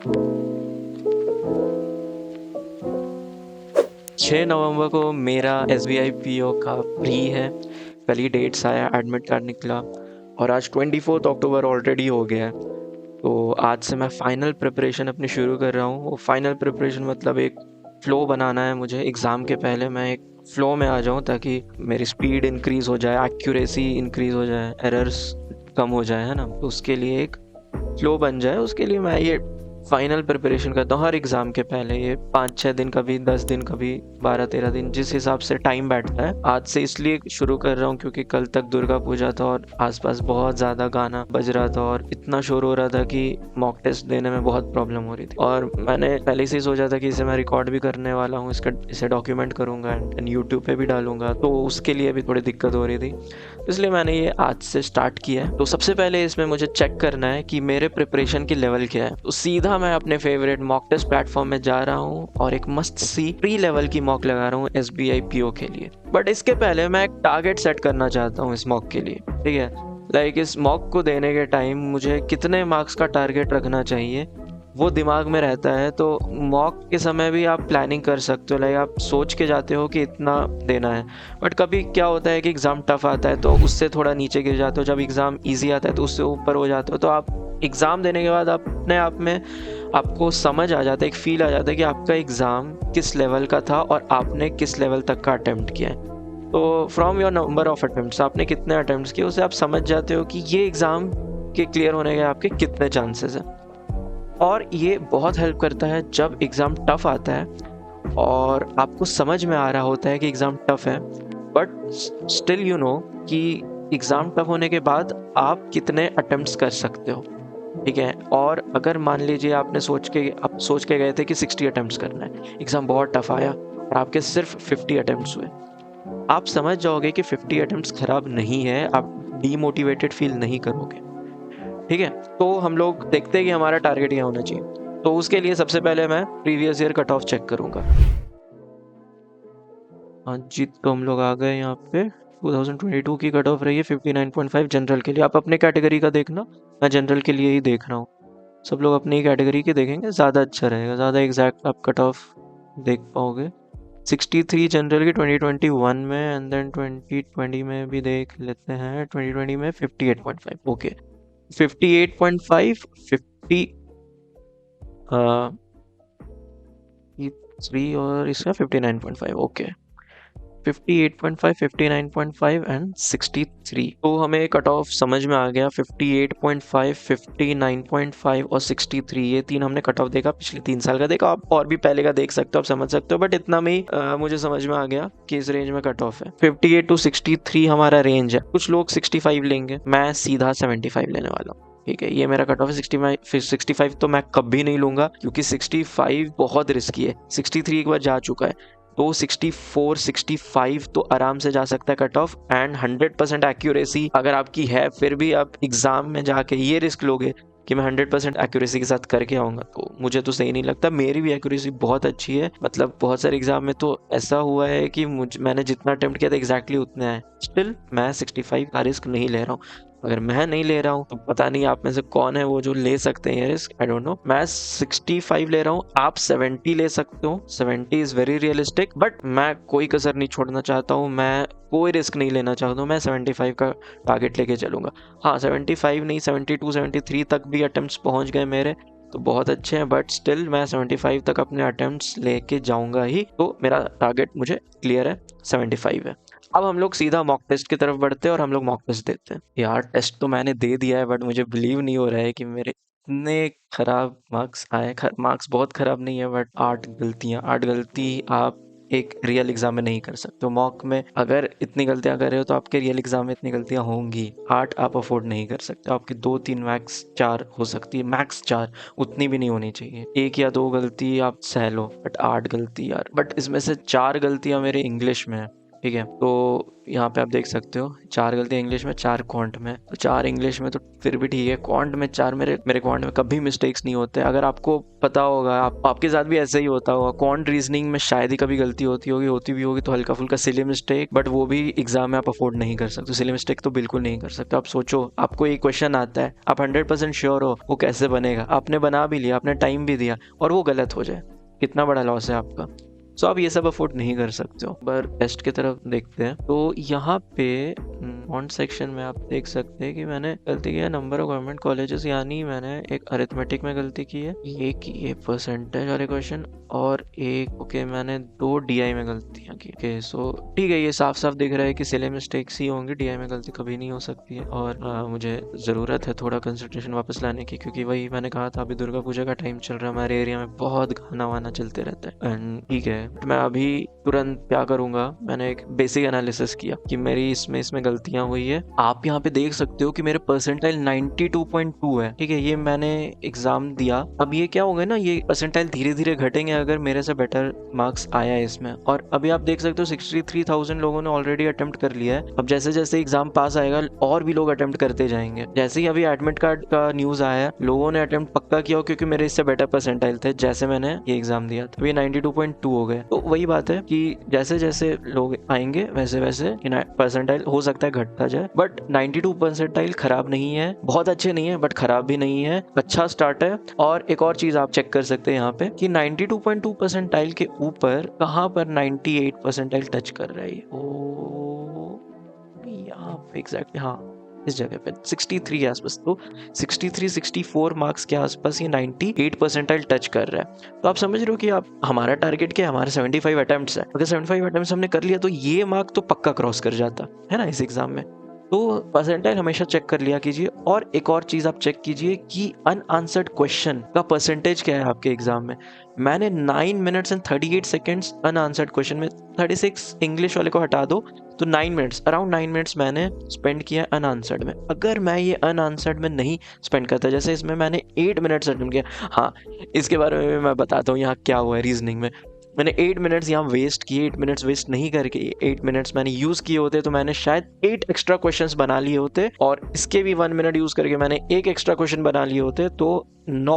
6 नवंबर को मेरा SBI PO का प्री है। कल ही डेट्स आया, एडमिट कार्ड निकला और आज 24 अक्टूबर ऑलरेडी हो गया है। तो आज से मैं फाइनल प्रिपरेशन अपनी शुरू कर रहा हूँ। वो फाइनल प्रिपरेशन मतलब एक फ़्लो बनाना है मुझे। एग्ज़ाम के पहले मैं एक फ़्लो में आ जाऊँ ताकि मेरी स्पीड इंक्रीज़ हो जाए, एक्यूरेसी इंक्रीज़ हो जाए, एरर्स कम हो जाए, है ना? तो उसके लिए एक फ़्लो बन जाए, उसके लिए मैं ये फाइनल प्रिपरेशन करता हूँ हर एग्ज़ाम के पहले। ये 5-6 दिन, कभी 10 दिन, कभी 12-13 दिन, जिस हिसाब से टाइम बैठता है। आज से इसलिए शुरू कर रहा हूँ क्योंकि कल तक दुर्गा पूजा था और आसपास बहुत ज़्यादा गाना बज रहा था और इतना शोर हो रहा था कि मॉक टेस्ट देने में बहुत प्रॉब्लम हो रही थी। और मैंने पहले से ही सोचा था कि इसे मैं रिकॉर्ड भी करने वाला हूँ, इसे डॉक्यूमेंट करूँगा एंड यूट्यूब पे भी डालूंगा, तो उसके लिए भी थोड़ी दिक्कत हो रही थी। इसलिए मैंने ये आज से स्टार्ट किया है। तो सबसे पहले इसमें मुझे चेक करना है कि मेरे प्रिपरेशन की लेवल क्या है। तो सीधा मैं अपने फेवरेट मॉक टेस्ट प्लेटफॉर्म में जा रहा हूँ और एक मस्त सी प्री लेवल की मॉक लगा रहा हूँ SBI PO के लिए। बट इसके पहले मैं एक टारगेट सेट करना चाहता हूँ इस मॉक के लिए, ठीक है। लाइक इस मॉक को देने के टाइम मुझे कितने मार्क्स का टारगेट रखना चाहिए वो दिमाग में रहता है। तो मॉक के समय भी आप प्लानिंग कर सकते हो, लाइक आप सोच के जाते हो कि इतना देना है। बट कभी क्या होता है कि एग्ज़ाम टफ आता है तो उससे थोड़ा नीचे गिर जाते हो, जब एग्ज़ाम इजी आता है तो उससे ऊपर हो जाते हो। तो आप एग्ज़ाम देने के बाद अपने आप में आपको समझ आ जाता है, एक फ़ील आ जाता है कि आपका एग्ज़ाम किस लेवल का था और आपने किस लेवल तक का अटेम्प्ट किया है। तो from your number of attempts, आपने कितने अटेम्प्ट्स किए उससे आप समझ जाते हो कि ये एग्ज़ाम के क्लियर होने के आपके कितने चांसेस हैं। और ये बहुत हेल्प करता है जब एग्ज़ाम टफ आता है और आपको समझ में आ रहा होता है कि एग्ज़ाम टफ है, बट स्टिल यू नो कि एग्ज़ाम टफ होने के बाद आप कितने अटेम्प्ट्स कर सकते हो, ठीक है। और अगर मान लीजिए आप सोच के गए थे कि 60 अटेम्प्ट्स करना है, एग्ज़ाम बहुत टफ आया और आपके सिर्फ 50 अटेम्प्ट्स हुए, आप समझ जाओगे कि 50 अटेम्प्ट्स खराब नहीं है, आप डीमोटिवेटेड फील नहीं करोगे, ठीक है। तो हम लोग देखते हैं कि हमारा टारगेट क्या होना चाहिए। तो उसके लिए सबसे पहले मैं previous year cut off check करूंगा। हाँ जी, तो हम लोग आ गए यहाँ पे। 2022 की कट ऑफ रही है 59.5 जनरल के लिए। आप अपने कैटेगरी का देखना, मैं जनरल के लिए ही देख रहा हूँ। सब लोग अपनी कैटेगरी के देखेंगे, ज़्यादा अच्छा रहेगा, ज़्यादा एग्जैक्ट आप कट ऑफ देख पाओगे। 63 जनरल की 2021 में एंड देन 2020 में भी देख लेते हैं। 2020 में 58.5, ओके। 58.5, 50 3 और इसका 59.5, ओके। 58.5, 59.5 एंड 63। तो हमें कट ऑफ समझ में आ गया। 58.5, 59.5 और 63, ये तीन हमने कट ऑफ देखा, पिछले 3 साल का देखा। आप और भी पहले का देख सकते हो, आप समझ सकते हो, बट इतना में ही मुझे समझ में आ गया कि इस रेंज में कट ऑफ है। 58 टू 63 हमारा रेंज है। कुछ लोग 65 लेंगे, मैं सीधा 75 लेने वाला हूँ, ठीक है। ये मेरा कट ऑफ है 65। 65 तो मैं कभी नहीं लूंगा क्योंकि 65 बहुत रिस्की है। 63 एक बार जा चुका है, तो 64, 65 तो आराम से जा सकता है कट ऑफ। एंड 100% एक्यूरेसी अगर आपकी है, फिर भी आप एग्जाम में जाके ये रिस्क लोगे कि मैं 100% एक्यूरेसी के साथ करके आऊंगा, तो मुझे तो सही नहीं लगता। मेरी भी एक्यूरेसी बहुत अच्छी है, मतलब बहुत सारे एग्जाम में तो ऐसा हुआ है कि मैंने जितना अटेम्प्ट किया था एग्जैक्टली उतना है। स्टिल मैं 65 का रिस्क नहीं ले रहा हूँ। अगर मैं नहीं ले रहा हूँ तो पता नहीं आप में से कौन है वो जो ले सकते हैं ये रिस्क, आई डोंट नो। मैं 65 ले रहा हूँ, आप 70 ले सकते हो। 70 इज वेरी रियलिस्टिक, बट मैं कोई कसर नहीं छोड़ना चाहता हूँ, मैं कोई रिस्क नहीं लेना चाहता हूँ। मैं 75 का टारगेट लेके चलूंगा। हाँ, 75 नहीं, 72, 73 तक भी अटेम्प्ट्स पहुंच गए मेरे तो बहुत अच्छे हैं, बट स्टिल मैं 75 तक अपने अटेम्प्ट्स लेके जाऊंगा ही। तो मेरा टारगेट मुझे क्लियर है, 75 है। अब हम लोग सीधा मॉक टेस्ट की तरफ बढ़ते हैं और हम लोग मॉक टेस्ट देते हैं। यार टेस्ट तो मैंने दे दिया है, बट मुझे बिलीव नहीं हो रहा है कि मेरे इतने खराब मार्क्स आए। मार्क्स बहुत खराब नहीं है, बट 8 गलती आप एक रियल एग्जाम में नहीं कर सकते हो। मॉक में अगर इतनी गलतियां कर रहे हो तो आपके रियल एग्जाम में इतनी गलतियां होंगी। 8 आप अफोर्ड नहीं कर सकते, आपकी 2-3 मैक्स 4 हो सकती है, मैक्स 4, उतनी भी नहीं होनी चाहिए। 1 या 2 गलती आप सह लो, बट 8 गलती यार। बट इसमें से 4 गलतियां मेरे इंग्लिश में है, ठीक है। तो यहाँ पे आप देख सकते हो 4 गलतियाँ इंग्लिश में, 4 क्वांट में। तो 4 इंग्लिश में तो फिर भी ठीक है, क्वांट में 4 मेरे क्वांट में कभी मिस्टेक्स नहीं होते। अगर आपको पता होगा, आपके साथ भी ऐसे ही होता होगा, क्वांट रीजनिंग में शायद ही कभी गलती होती भी होगी तो हल्का फुल्का सिली मिस्टेक, बट वो भी एग्जाम में आप अफोर्ड नहीं कर सकते। सिली मिस्टेक तो बिल्कुल नहीं कर सकते। आप सोचो, आपको एक क्वेश्चन आता है, आप 100% श्योर हो वो कैसे बनेगा, आपने बना भी लिया, आपने टाइम भी दिया और वो गलत हो जाए, कितना बड़ा लॉस है आपका। सो आप ये सब अफोर्ड नहीं कर सकते हो। पर टेस्ट की तरफ देखते हैं। तो यहाँ पे फॉन्ट सेक्शन में आप देख सकते हैं कि मैंने गलती किया नंबर ऑफ गवर्नमेंट कॉलेजेस, यानी मैंने एक अरिथमेटिक में गलती की है, ये परसेंटेज वाले क्वेश्चन, और एक मैंने 2 DI में गलतियाँ की। ओके, सो ठीक है, ये साफ साफ दिख रहा है कि सिले मिस्टेक्स ही होंगी, DI में गलती कभी नहीं हो सकती है। और मुझे ज़रूरत है थोड़ा कंसंट्रेशन वापस लाने की, क्योंकि वही मैंने कहा था, अभी दुर्गा पूजा का टाइम चल रहा है, हमारे एरिया में बहुत गाना वाना चलते रहता है। एंड ठीक है, मैं अभी तुरंत क्या करूंगा, मैंने एक बेसिक एनालिसिस किया कि मेरी इसमें गलतियां हुई है। आप यहाँ पे देख सकते हो कि मेरे परसेंटाइल 92.2 है। ठीक है, ये मैंने एग्जाम दिया। अब ये क्या होगा ना, ये परसेंटाइल धीरे धीरे घटेंगे अगर मेरे से बेटर मार्क्स आया है इसमें। और अभी आप देख सकते हो 63,000 लोगों ने ऑलरेडी अटेम्प्ट कर लिया है। अब जैसे जैसे एग्जाम पास आएगा और भी लोग अटेम्प्ट करते जाएंगे। जैसे ही अभी एडमिट कार्ड का न्यूज आया, लोगों ने अटेम्प्ट पक्का किया, क्योंकि मेरे इससे बेटर परसेंटाइल थे जैसे मैंने ये एग्जाम दिया था। ये 92.2 हो गए। तो वही बात है कि जैसे जैसे लोग आएंगे वैसे वैसे परसेंटाइल हो सकता है घटता जाए, बट 92 परसेंटाइल खराब नहीं है, बहुत अच्छे नहीं है बट खराब भी नहीं है, अच्छा स्टार्ट है। और एक और चीज आप चेक कर सकते हैं यहाँ पे कि 92.2 परसेंटाइल के ऊपर कहाँ पर 98 परसेंटाइल टच कर रहा है। ओ यहाँ पे एग्जैक्टली, हाँ इस जगह पे 63 के आसपास। तो 63-64 मार्क्स के आसपास ये 98 परसेंटाइल टच कर रहा है। तो आप समझ रहे हो कि आप, हमारा टारगेट क्या है, हमारे 75 अटेम्प्ट्स है। अगर 75 अटेम्प्ट्स हमने कर लिया तो ये मार्क तो पक्का क्रॉस कर जाता है ना इस एग्जाम में। तो परसेंटाइल हमेशा चेक कर लिया कीजिए। और एक और चीज आप चेक कीजिए कि अनआंसर्ड क्वेश्चन का परसेंटेज क्या है आपके एग्जाम में। मैंने 9 minutes and 38 seconds unanswered question में, 36 इंग्लिश वाले को हटा दो तो 9 मिनट्स, अराउंड 9 मिनट्स मैंने स्पेंड किया अनआंसर्ड में। अगर मैं ये अनआंसर्ड में नहीं स्पेंड करता, जैसे इसमें मैंने 8 मिनट्स अटेम्प्ट किया, हाँ इसके बारे में मैं बताता हूँ यहाँ क्या हुआ है रीजनिंग में। मैंने 8 मिनट्स यहाँ वेस्ट किए, 8 मिनट्स वेस्ट नहीं करके 8 मिनट्स मैंने यूज किए होते तो मैंने शायद 8 एक्स्ट्रा क्वेश्चंस बना लिए होते, और इसके भी 1 मिनट यूज करके मैंने एक एक्स्ट्रा क्वेश्चन बना लिए होते, तो 9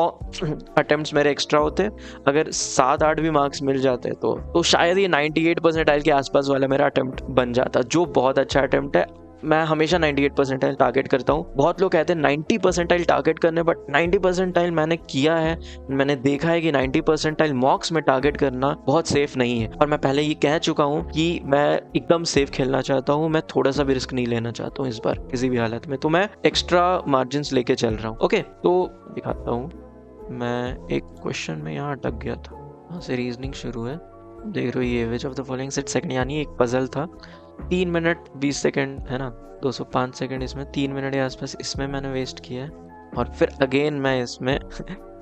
अटेम्प्ट्स मेरे एक्स्ट्रा होते। अगर 7-8 भी मार्क्स मिल जाते तो शायद ये 98 परसेंटाइल के आसपास वाला मेरा अटेम्प्ट बन जाता, जो बहुत अच्छा अटेम्प्ट है। मैं हमेशा 98 परसेंटाइल टारगेट करता हूँ। बहुत लोग कहते हैं 90 परसेंटाइल टारगेट करने, बट 90 परसेंटाइल मैंने किया है, मैंने देखा है कि 90 परसेंटाइल मॉक्स में टारगेट करना बहुत सेफ नहीं है। और मैं पहले ये कह चुका हूँ कि मैं एकदम सेफ खेलना चाहता हूँ, मैं थोड़ा सा भी रिस्क नहीं लेना चाहता हूँ इस बार किसी भी हालत में। तो मैं एक्स्ट्रा मार्जिन लेके चल रहा हूँ। ओके, तो दिखाता हूँ। मैं एक क्वेश्चन में यहाँ अटक गया था, वहाँ से रीजनिंग शुरू है, देख रहे हो ये which of the following set second, यानी एक पजल था। 3 मिनट 20 सेकंड है ना, 205 सेकंड इसमें, 3 मिनट के आसपास इसमें मैंने वेस्ट किया है, और फिर अगेन मैं इसमें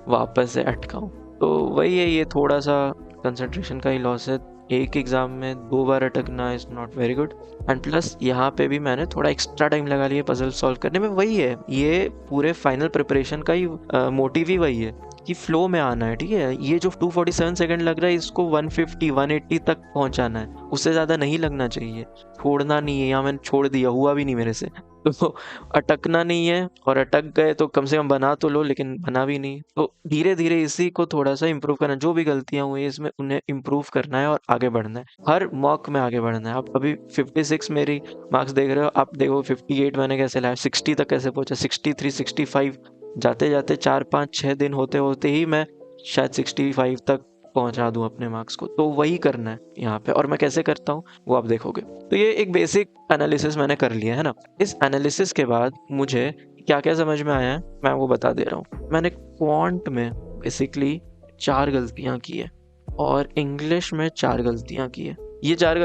वापस से अटका हूँ। तो वही है, ये थोड़ा सा कंसंट्रेशन का ही लॉस है। एक एग्जाम में 2 बार अटकना is not very good. And plus यहाँ पे भी मैंने थोड़ा एक्स्ट्रा टाइम लगा लिया पजल सॉल्व करने में। वही है, ये पूरे फाइनल प्रिपरेशन का ही मोटिव ही वही है कि फ्लो में आना है। ठीक है, ये जो 247 सेकंड लग रहा है, इसको 150-180 तक पहुंचाना है, उससे ज़्यादा नहीं लगना चाहिए, छोड़ना नहीं है। यहाँ मैंने छोड़ दिया, हुआ भी नहीं मेरे से। तो अटकना नहीं है, और अटक गए तो कम से कम बना तो लो, लेकिन बना भी नहीं। तो धीरे धीरे इसी को थोड़ा सा इम्प्रूव करना, जो भी गलतियां हुई इसमें उन्हें इम्प्रूव करना है और आगे बढ़ना है, हर मॉक में आगे बढ़ना है। आप अभी 56 मेरी मार्क्स देख रहे हो, आप देखो 58 मैंने कैसे लाया, 60 तक कैसे पहुंचा, 63, 65, जाते जाते 4-5-6 दिन होते होते ही मैं शायद 65 तक पहुंचा दूं अपने मार्क्स को। तो वही करना है यहाँ पे, और मैं कैसे करता हूँ वो आप देखोगे। तो ये एक बेसिक एनालिसिस मैंने कर लिया है ना। इस एनालिसिस के बाद मुझे क्या क्या समझ में आया है मैं वो बता दे रहा हूँ। मैंने क्वांट में बेसिकली 4 गलतियाँ की है, और इंग्लिश में 4 गलतियाँ की है। ये 4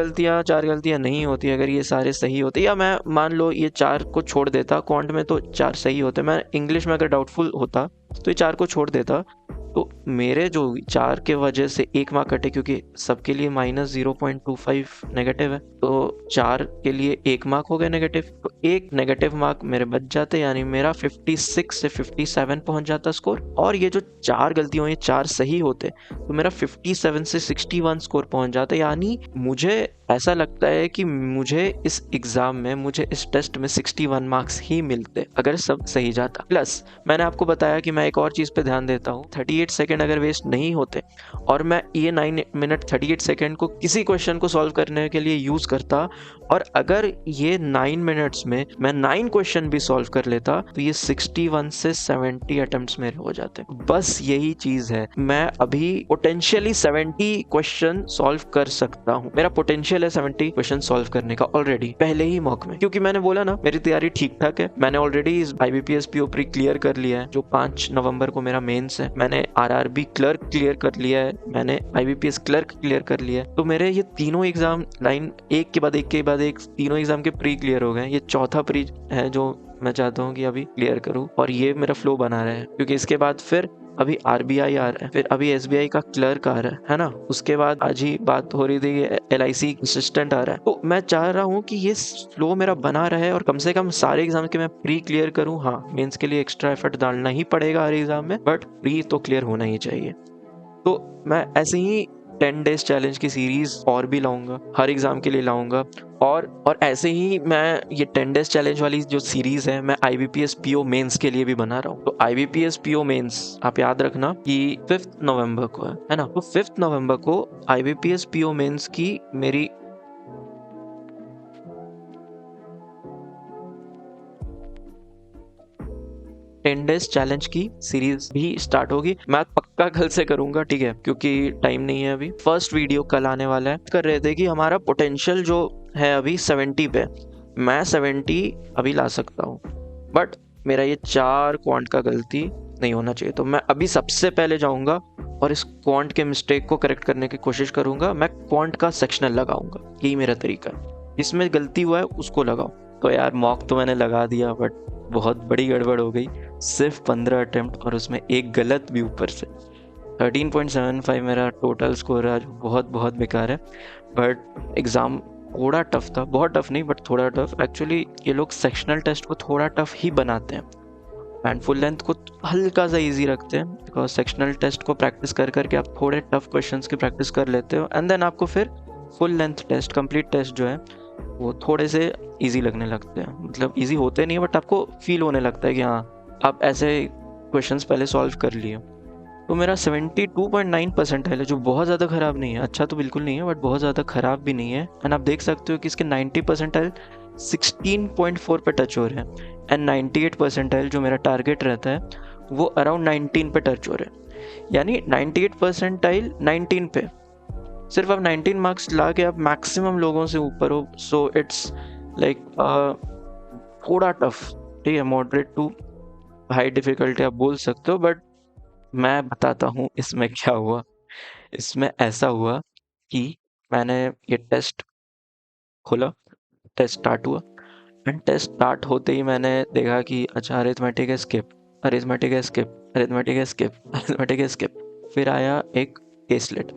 गलतियाँ नहीं होती अगर ये सारे सही होते, या मैं मान लो ये 4 को छोड़ देता, क्वांट में तो 4 सही होते, मैं इंग्लिश में अगर डाउटफुल होता तो ये 4 को छोड़ देता, तो मेरे जो 4 के वजह से 1 मार्क कटे, क्योंकि सबके लिए -0.25 नेगेटिव है, तो 4 के लिए 1 मार्क हो गया नेगेटिव, तो एक नेगेटिव मार्क मेरे बच जाते, यानी मेरा 56 से 57 पहुंच जाता स्कोर। और ये जो 4 गलतियां हुई, 4 सही होते तो मेरा 57 से 61 स्कोर पहुंच जाता। यानी मुझे ऐसा लगता है कि मुझे इस एग्जाम में, मुझे इस टेस्ट में 61 मार्क्स ही मिलते अगर सब सही जाता। प्लस मैंने आपको बताया कि मैं एक और चीज़ पे ध्यान देता हूँ, 38 सेकेंड अगर वेस्ट नहीं होते और मैं ये 9 मिनट 38 सेकेंड को किसी क्वेश्चन को सॉल्व करने के लिए यूज़ करता, और अगर ये 9 मिनट्स में मैं 9 क्वेश्चन भी सॉल्व कर लेता, तो ये 61 से 70 अटेम्प्ट्स मेरे हो जाते। बस यही चीज़ है, मैं अभी पोटेंशियली 70 क्वेश्चन सॉल्व कर सकता हूँ। मेरा पोटेंशियल है 70 क्वेश्चन सॉल्व करने का ऑलरेडी पहले ही मॉक में, क्योंकि मैंने बोला ना मेरी तैयारी ठीक ठाक है। मैंने ऑलरेडी इस IBPS PO प्री क्लियर कर लिया है, जो 5 नवंबर को मेरा मेंस है। मैंने RRB क्लर्क क्लियर कर लिया है, मैंने IBPS क्लर्क क्लियर कर लिया है। तो मेरे ये तीनों एग्जाम लाइन एक के बाद एक तीनों एग्जाम के प्री क्लियर हो गए। ये चौथा प्री है जो मैं चाहता हूँ कि अभी क्लियर करूँ, और ये मेरा फ्लो बना रहा है, क्योंकि इसके बाद फिर अभी RBI आ रहा है, फिर अभी SBI का क्लर्क आ रहा है ना। उसके बाद आज ही बात हो रही थी LIC असिस्टेंट आ रहा है। तो मैं चाह रहा हूँ कि ये फ्लो मेरा बना रहे और कम से कम सारे एग्जाम के मैं प्री क्लियर करूँ। हाँ, मेंस के लिए एक्स्ट्रा एफर्ट डालना ही पड़ेगा हर एग्जाम में, बट प्री तो क्लियर होना ही चाहिए। तो मैं ऐसे ही 10 डेज चैलेंज की सीरीज और भी लाऊंगा, हर एग्जाम के लिए लाऊंगा। और ऐसे ही मैं ये 10 डेज चैलेंज वाली जो सीरीज है, मैं IBPS PO मेंस के लिए भी बना रहा हूँ। तो IBPS PO मेंस आप याद रखना कि 5 नवंबर को है ना। तो 5 नवंबर को IBPS PO मेंस की मेरी 10 डेज चैलेंज की सीरीज भी स्टार्ट होगी। मैं पक्का कल से करूंगा, ठीक है, क्योंकि टाइम नहीं है अभी। फर्स्ट वीडियो कल आने वाला है। कर रहे थे कि हमारा पोटेंशियल जो है अभी 70 पे, मैं 70 अभी ला सकता हूँ, बट मेरा ये 4 क्वांट का गलती नहीं होना चाहिए। तो मैं अभी सबसे पहले जाऊंगा और इस क्वांट के मिस्टेक को करेक्ट करने की कोशिश करूंगा। मैं क्वांट का सेक्शनल लगाऊंगा, यही मेरा तरीका है। इसमें गलती हुआ है उसको लगाओ। तो यार मॉक तो मैंने लगा दिया, बट बहुत बड़ी गड़बड़ हो गई। सिर्फ 15 अटेम्प्ट और उसमें एक गलत भी ऊपर से। 13.75 मेरा टोटल स्कोर आज बहुत बेकार है। बट एग्ज़ाम थोड़ा टफ था, बहुत टफ नहीं बट थोड़ा टफ। एक्चुअली ये लोग सेक्शनल टेस्ट को थोड़ा टफ ही बनाते हैं एंड फुल लेंथ को हल्का सा इजी रखते हैं, बिकॉज सेक्शनल टेस्ट को प्रैक्टिस कर करके आप थोड़े टफ क्वेश्चंस की प्रैक्टिस कर लेते हो, एंड देन आपको फिर full length test, complete test जो है वो थोड़े से इजी लगने लगते हैं। मतलब इजी होते नहीं है, बट आपको फील होने लगता है कि हाँ आप ऐसे क्वेश्चंस पहले सॉल्व कर लिए। तो मेरा 72.9% है, जो बहुत ज़्यादा ख़राब नहीं है। अच्छा तो बिल्कुल नहीं है, बट बहुत ज़्यादा ख़राब भी नहीं है। एंड आप देख सकते हो कि इसके 90% 16.4 पे टच हो रहे हैं, एंड 98 परसेंटाइल जो मेरा टारगेट रहता है वो अराउंड 19 पे टच हो रहे हैं। यानी 98 परसेंटाइल 19 पे, सिर्फ आप 19 मार्क्स ला के आप मैक्सिमम लोगों से ऊपर हो। सो इट्स लाइक थोड़ा टफ, ठीक है, मॉडरेट टू हाई डिफिकल्टी आप बोल सकते हो। बट मैं बताता हूँ इसमें क्या हुआ। इसमें ऐसा हुआ कि मैंने ये टेस्ट खोला, टेस्ट स्टार्ट हुआ, एंड टेस्ट स्टार्ट होते ही मैंने देखा कि अच्छा अरिथमेटिक है स्किप, अरिथमेटिक है स्किप, अरिथमेटिक है स्किप, अरिथमेटिक है स्किप। फिर आया एक केसलेट।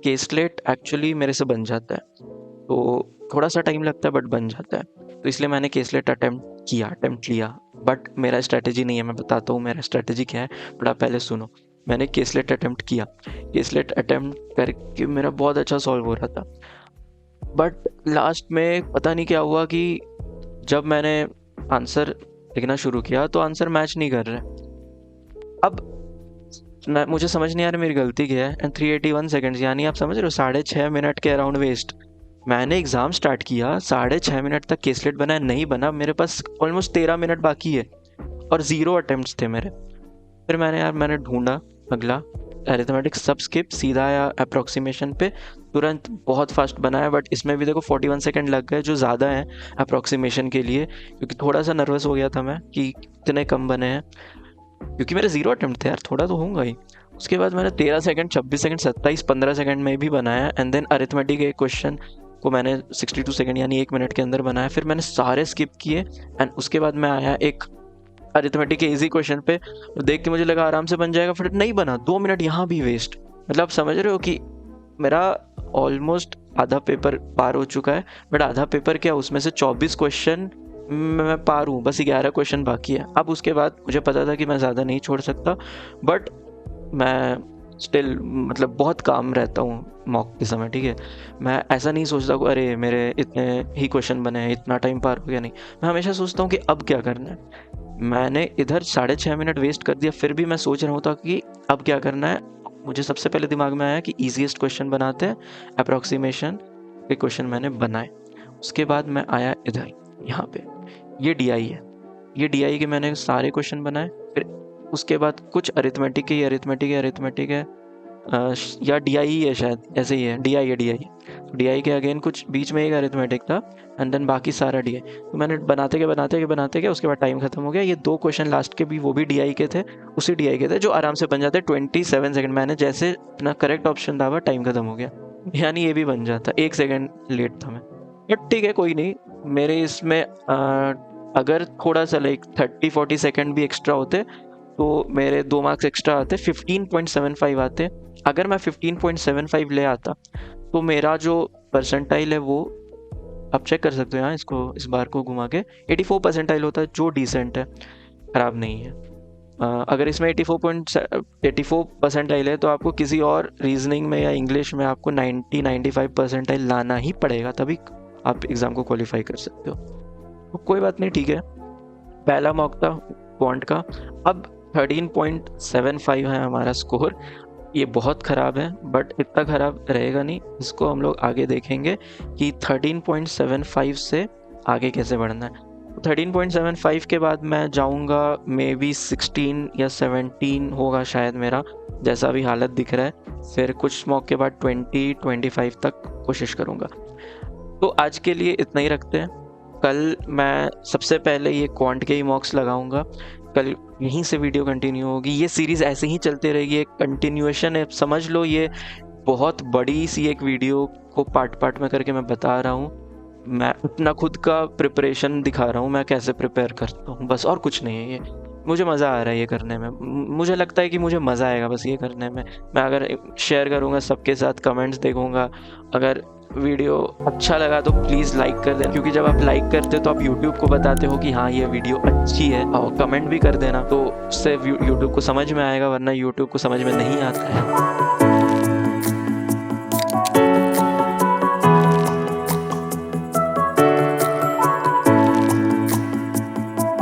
केसलेट एक्चुअली मेरे से बन जाता है, तो थोड़ा सा टाइम लगता है बट बन जाता है। तो इसलिए मैंने केसलेट अटेम्प्ट लिया। बट मेरा स्ट्रैटेजी नहीं है, मैं बताता हूँ मेरा स्ट्रैटेजी क्या है, बट आप पहले सुनो। मैंने केसलेट अटेम्प्ट किया, केसलेट अटेम्प्ट करके मेरा बहुत अच्छा सॉल्व हो रहा था। बट लास्ट में पता नहीं क्या हुआ कि जब मैंने आंसर लिखना शुरू किया तो आंसर मैच नहीं कर रहा। अब मुझे समझ नहीं आ रहा मेरी गलती क्या है। एंड 381 सेकेंड्स, यानी आप समझ रहे हो 6.5 मिनट के अराउंड वेस्ट। मैंने एग्ज़ाम स्टार्ट किया, 6.5 मिनट तक केसलेट बना, नहीं बना। मेरे पास ऑलमोस्ट 13 मिनट बाकी है और 0 अटेम्प्ट्स थे मेरे। फिर मैंने ढूंढा अगला अरिथमेटिक सब स्किप, सीधा आया अप्रोक्सीमेशन पे, तुरंत बहुत फास्ट बनाया। बट इसमें भी देखो 41 सेकंड लग गए, जो ज़्यादा है अप्रोक्सीमेशन के लिए, क्योंकि थोड़ा सा नर्वस हो गया था मैं कि इतने कम बने हैं, क्योंकि मेरे 0 अटेम्प्ट थे यार, थोड़ा तो होगा ही। उसके बाद मैंने 13 सेकंड, 26 सेकंड, 27, 15 सेकंड में भी बनाया। एंड देन अरिथमेटिक एक क्वेश्चन को मैंने 62 सेकंड यानी 1 मिनट के अंदर बनाया। फिर मैंने सारे स्किप किए, एंड उसके बाद मैं आया एक अरिथमेटिक के इजी क्वेश्चन पे देख के मुझे लगा आराम से बन जाएगा, फिर नहीं बना, 2 मिनट यहाँ भी वेस्ट। मतलब आप समझ रहे हो कि मेरा ऑलमोस्ट आधा पेपर पार हो चुका है, बट आधा पेपर क्या, उसमें से 24 क्वेश्चन मैं पार हूँ, बस 11 क्वेश्चन बाकी है। अब उसके बाद मुझे पता था कि मैं ज़्यादा नहीं छोड़ सकता, बट मैं स्टिल मतलब बहुत काम रहता हूँ मॉक के समय, ठीक है। मैं ऐसा नहीं सोचता कि अरे मेरे इतने ही क्वेश्चन बने हैं, इतना टाइम पार हो गया, नहीं। मैं हमेशा सोचता हूँ कि अब क्या करना है। मैंने इधर 6.5 मिनट वेस्ट कर दिया, फिर भी मैं सोच रहा होता कि अब क्या करना है। मुझे सबसे पहले दिमाग में आया कि ईजीएस्ट क्वेश्चन बनाते हैं, अप्रॉक्सीमेशन के क्वेश्चन मैंने बनाए। उसके बाद मैं आया इधर, यहाँ पे ये डीआई है, ये डीआई के मैंने सारे क्वेश्चन बनाए। फिर उसके बाद कुछ अरिथमेटिक है या डीआई ही है शायद, ऐसे ही है, डीआई है। तो डीआई के अगेन कुछ बीच में एक अरिथमेटिक था एंड देन बाकी सारा डीआई। तो मैंने बनाते के उसके बाद टाइम खत्म हो गया। ये 2 क्वेश्चन लास्ट के भी वो भी डीआई के थे, उसी डीआई के थे जो आराम से बन जाते 27 सेकंड। मैंने जैसे अपना करेक्ट ऑप्शन दाबा, टाइम खत्म हो गया, यानी ये भी बन जाता। 1 सेकंड लेट था मैं, बट ठीक है, कोई नहीं। मेरे इसमें अगर थोड़ा सा लाइक 30-40 सेकंड भी एक्स्ट्रा होते तो मेरे 2 मार्क्स एक्स्ट्रा आते, 15.75 आते। अगर मैं 15.75 ले आता तो मेरा जो परसेंटाइल है वो, आप चेक कर सकते हो यहाँ, इसको इस बार को घुमा के, 84 परसेंटाइल होता है, जो डिसेंट है, ख़राब नहीं है। अगर इसमें 84 परसेंटाइल है तो आपको किसी और रीजनिंग में या इंग्लिश में आपको 90-95 परसेंटाइल लाना ही पड़ेगा, तभी आप एग्ज़ाम को क्वालिफाई कर सकते हो। तो कोई बात नहीं, ठीक है। पहला मॉक था क्वांट का। अब 13.75 है हमारा स्कोर। ये बहुत ख़राब है, बट इतना ख़राब रहेगा नहीं। इसको हम लोग आगे देखेंगे कि 13.75 से आगे कैसे बढ़ना है। 13.75 के बाद मैं जाऊंगा मे बी 16 या 17 होगा शायद मेरा, जैसा भी हालत दिख रहा है। फिर कुछ मॉक के बाद 20-25 तक कोशिश करूँगा। तो आज के लिए इतना ही रखते हैं। कल मैं सबसे पहले ये क्वांट के ही मॉक्स लगाऊंगा, कल यहीं से वीडियो कंटिन्यू होगी। ये सीरीज़ ऐसे ही चलती रहेगी, एक कंटिन्यूएशन है, समझ लो। ये बहुत बड़ी सी एक वीडियो को पार्ट में करके मैं बता रहा हूँ। मैं अपना खुद का प्रिपरेशन दिखा रहा हूँ, मैं कैसे प्रिपेयर करता हूँ, बस, और कुछ नहीं है। ये मुझे मज़ा आ रहा है ये करने में। मुझे लगता है कि मुझे मज़ा आएगा बस ये करने में। मैं अगर शेयर करूँगा सबके साथ, कमेंट्स देखूँगा, अगर वीडियो अच्छा लगा तो प्लीज़ लाइक कर देना, क्योंकि जब आप लाइक करते हो तो आप यूट्यूब को बताते हो कि हाँ ये वीडियो अच्छी है। और कमेंट भी कर देना, तो उससे यूट्यूब को समझ में आएगा, वरना यूट्यूब को समझ में नहीं आता है।